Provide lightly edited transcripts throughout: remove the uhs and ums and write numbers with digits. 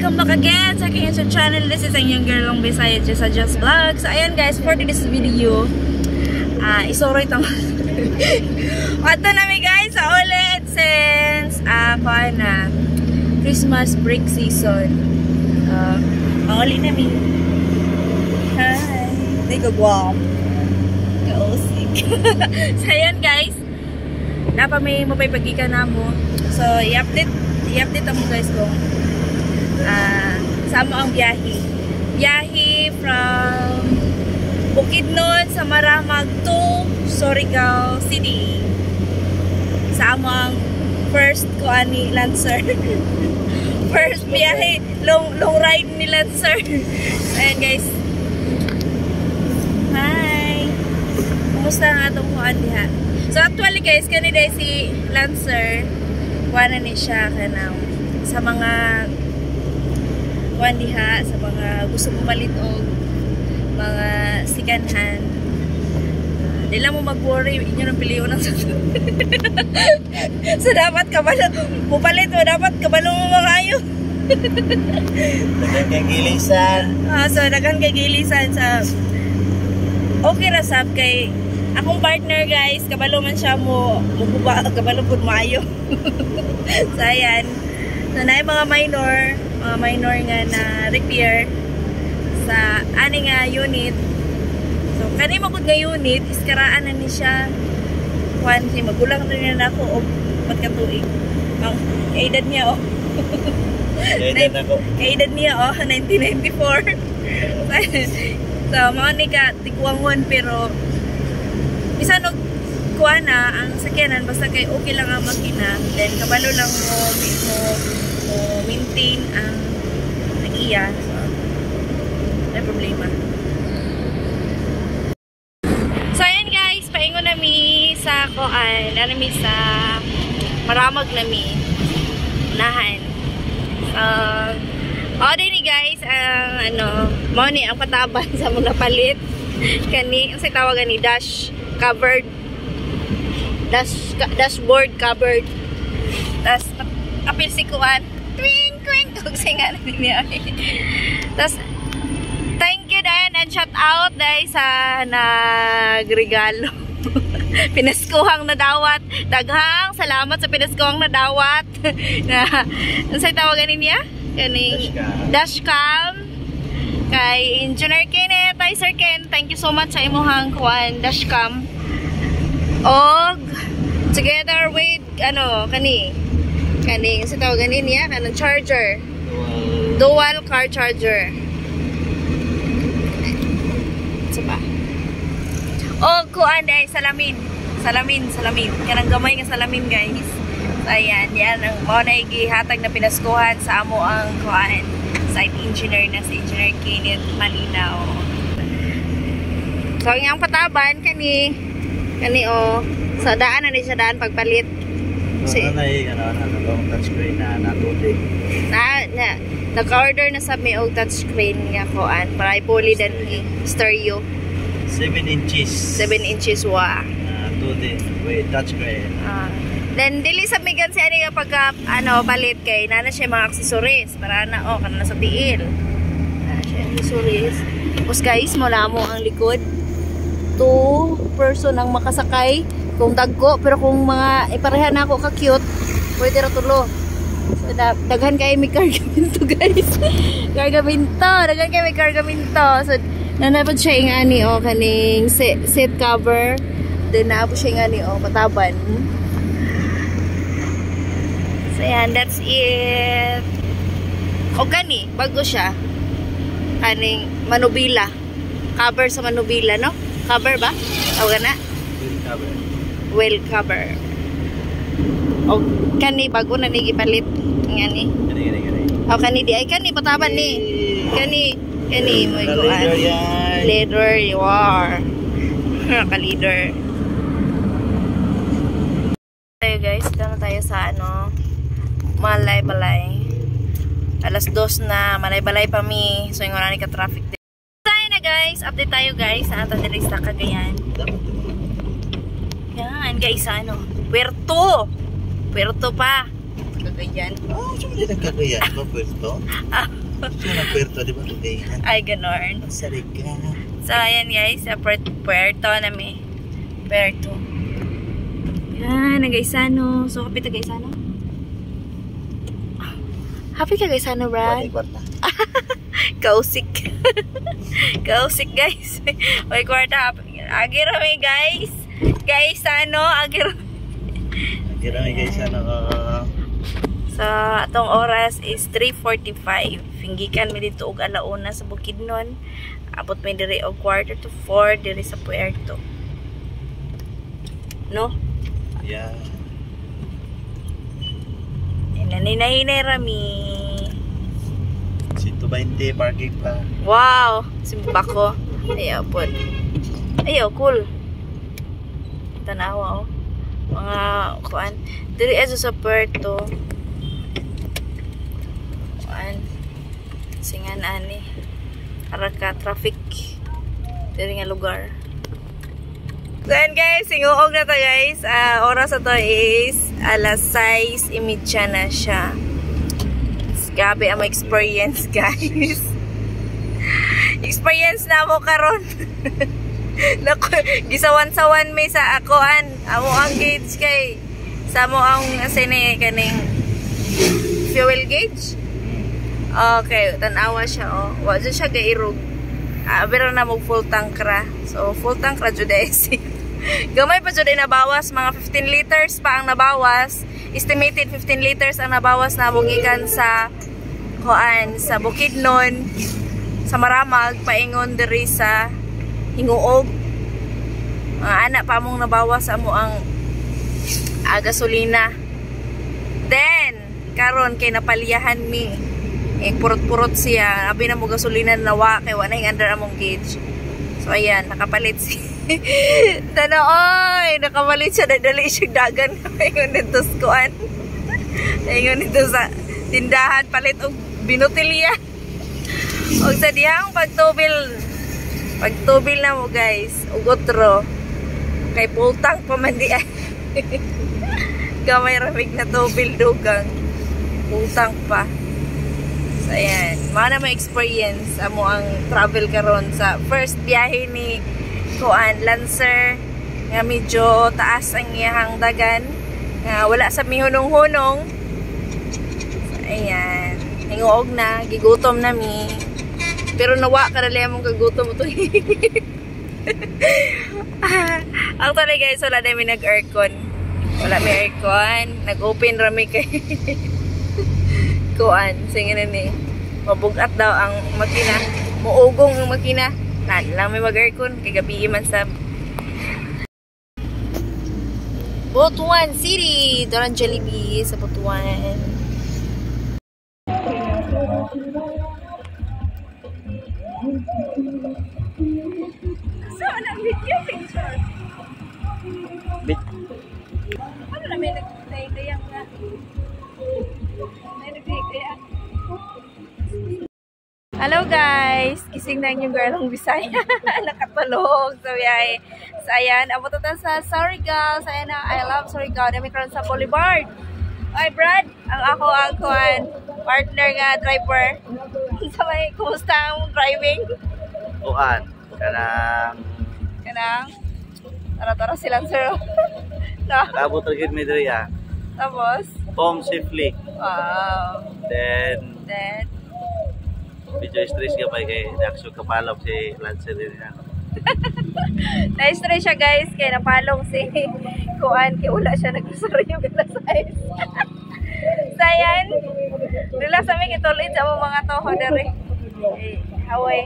welcome back again sa aking YouTube channel. This is ang young girl long Bisaya sa Just Vlogs. So ayan guys, for this video, isoroy tama. Ato namin guys sa ulit since Christmas break season. Mauli namin. Hi. Hindi ko guwam. Kausik. So ayan guys, napa may mapaypagikan na mo. So i-update mo guys kung sama ang biyahe from Bukidnon sa Maramag to Surigao City. Sama ang first ko ani Lancer. First biyahe, long ride ni Lancer. Ayan guys. Hi. Kumusta ang atong kuan diha? So actually guys, kanina si Lancer, kuan ni siya kanang sa mga kuan diha, sa mga gusto pumalit og mga sikanhan. Di lang mo mag-worry, inyo nang piliyon ng so dapat kabalo pupalit mo, dapat kabalo mo mga dagan kay gilisan. So dagan kay gilisan sa okay ra sab kay akong partner guys, kabalo man siya mo kabalo pud maayo. So ayan, so na mga minor nga na repair sa ani nga unit. So kani magud nga unit iskaraan na ni siya kuan si magulang na niya nako og pagkatuig. Ang edad niya edad niya 1994. So mao ni ka tikuangon pero bisan og kuan na ang sakyanan basta kay okay lang ang makina, then kabalo lang mo maintain ang iya. So may problema. So ayan guys, paingon nami sa kuan, nami sa Maramag nami nahan. Din ni guys ang mao ni ang pataban sa mga palit kani unsay tawagan ni dashboard covered. Tas apil si kuan twing kung singa niya. Tas thank you din and shout out dahil sa nagregalo. Pinaskuhang nadawat. Daghang salamat sa pinaskuhang nadawat. Na unsay tawagan niya? Kani dashcam kay Engineer Kenneth, ay Sir Ken, thank you so much sa imuhang kuan dashcam. Og together with kani sa tawagan niya kanang charger. Dual car charger. Saba. Og kuan dai salamin. Kanang gamay nga salamin guys. So, ayan, yan ang mao na gihatag na pinaskuhan sa amo ang kuan site engineer na si Engineer Kenneth Malinaw. So ang pataban kani sa daan na ni siya daan pagpalit. So touchscreen na natudig. Naka-order na sa may og touchscreen nga kuan para ipuli dan stereo. 7 inches wa. Tudig with touchscreen. Then dili sa migan si ani nga pagka palit kay nana siya mga accessories para na kana sa tiil. Siya accessories. Tapos guys, mula mo ang likod. 2 person ang makasakay kung dagko, pero kung mga iparehan ako ka cute, pwede ra tulo. So daghan kay may cargamento guys. Daghan kay may cargamento. So nanapod siya ing ani kaning seat cover. Then naapod siya ing ani pataban. So yan, that's it. O gani, bago siya. Kaning manubila. Cover sa manubila, no? Cover ba? Tawag na? Wheel cover. O kani, bago na nigipalit. Ngani. O kani, di ay kani, pataban ni. Kani, may kuhan. Leather, war. Ka-leader. Tayo guys, dito tayo sa Malay-Balay. Alas 2 na, Malay-Balay pa mi. So yung wala ka traffic din. Tayo na guys, update tayo guys sa ato direct sa Cagayan. Yan guys, Puerto pa. Cagayan. Oh, saan din ang Cagayan? Ba, Puerto? Saan ang Puerto, di ba Cagayan? Ay, ganon. Sariga. So, ayan guys, sa Puerto namin. Puerto. Yan, Nagaisano. So, kapit Nagaisano? Happy Nagaisano, Brad? Kwarta. Kausik. Kausik, guys. May kwarta. Agi rami, guys. Guys, ano? Agi rami. Kira may guys, So, atong oras is 3:45. Hinggikan mi dito og alauna sa Bukidnon. Abot mi diri og 3:45 diri sa Puerto. No? Yeah. Hinay rami. 120 parking pa. Wow! Simba ko. Ayaw po. Ayaw, cool. Tanawa, oh. Mga kuan. Diri aso sa Puerto. Kuan. Singan ani. Araka traffic. Diri nga lugar. So yan guys, singuog na to guys. Oras na to is alas 6:30 na siya. Gabi ang experience guys. Experience na mo karon. Gisawan-sawan may sa akoan. Amo ang gauge kay sa mo ang sini kaning fuel gauge. Okay, tanawa siya oh. Wa jud siya gairog. Pero na mo full tank ra. So full tank ra jud gamay pa jud na bawas, mga 15 liters pa ang nabawas. Estimated 15 liters ang nabawas na gikan sa kuan sa Bukidnon sa Maramag paingon diri sa Hinguog. Mga anak pa mong nabawas sa mo ang gasolina. Then karon kay napaliyahan mi. Purot-purot siya. Abi na mo gasolina nawa kay wala hing under among gauge. So ayan, nakapalit si Tanoy, nakapalit siya, dali siya dagan. Ayun nito sa kuan. Ayun nito sa tindahan, palit og binutilya. Og sa dihang pagtubil na mo guys, og otro kay pultang pamandian. Gamay ramig na tubil dugang. Pultang pa. So ayan, mga na experience amo ang travel karon sa first biyahe ni kuan Lancer nga medyo taas ang iyang dagan nga wala sa mihunong-hunong. So ayan, hinguog na, gigutom na mi. Pero nawa ka dali among kagutom ito. Actually guys, wala na mi nag-aircon. Wala may aircon, nag-open rami kay kuan, singin na ni mabugat daw ang makina, muugong ang makina na lang may mag-aircon kay gabi man sa Butuan City. Doon ang Jollibee sa Butuan. Saan ang video picture? Ano na may nagtay-tayang nga? Hello guys! Kising na yung girl ng Bisaya. Nakatulog sa biyahe. So ayan, abot ito sa Surigao. So ayan na, I love Surigao. Dami karon sa Boulevard. Ay Brad, ang ako ang partner nga driver. Sabay, kumusta ang driving? Kuan. Kanang Tara-tara silang sir. No? nakabot rin mi diri ah. Tapos? Home safely. Wow. Then medyo stress ka pa kay reaction kapalok si Lancer din yan. Na-stress siya guys kaya napalong si Kuan kaya wala siya nagsusuri yung size. Sayan nila sa amin ituloy sa mga toho dari Hawaii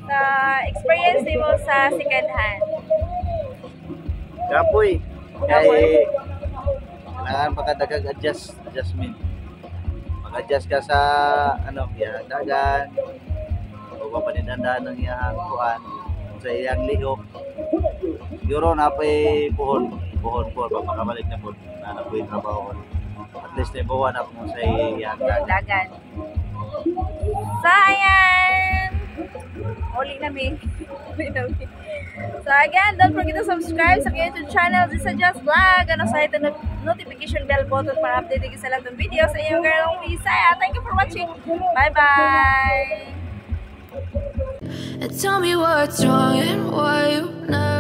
sa experience mo sa second hand. Kapoy kay kailangan makadagag adjustment. Mag-adjust ka sa dagan o papaninandaan ng iyang kuan sa iyang lihok. Siguro napay puhon po pagmakabalik na po na napoy trabaho. At least nabuwan na po sa iyang dagan. So ayan, uli namin. So again, don't forget to subscribe sa YouTube channel, This is Just Vlog. Ano sa ito notification bell button para update ka sa lahat ng video sa inyong girl Visaya. Thank you for watching. Bye-bye! And tell me what's wrong and why you never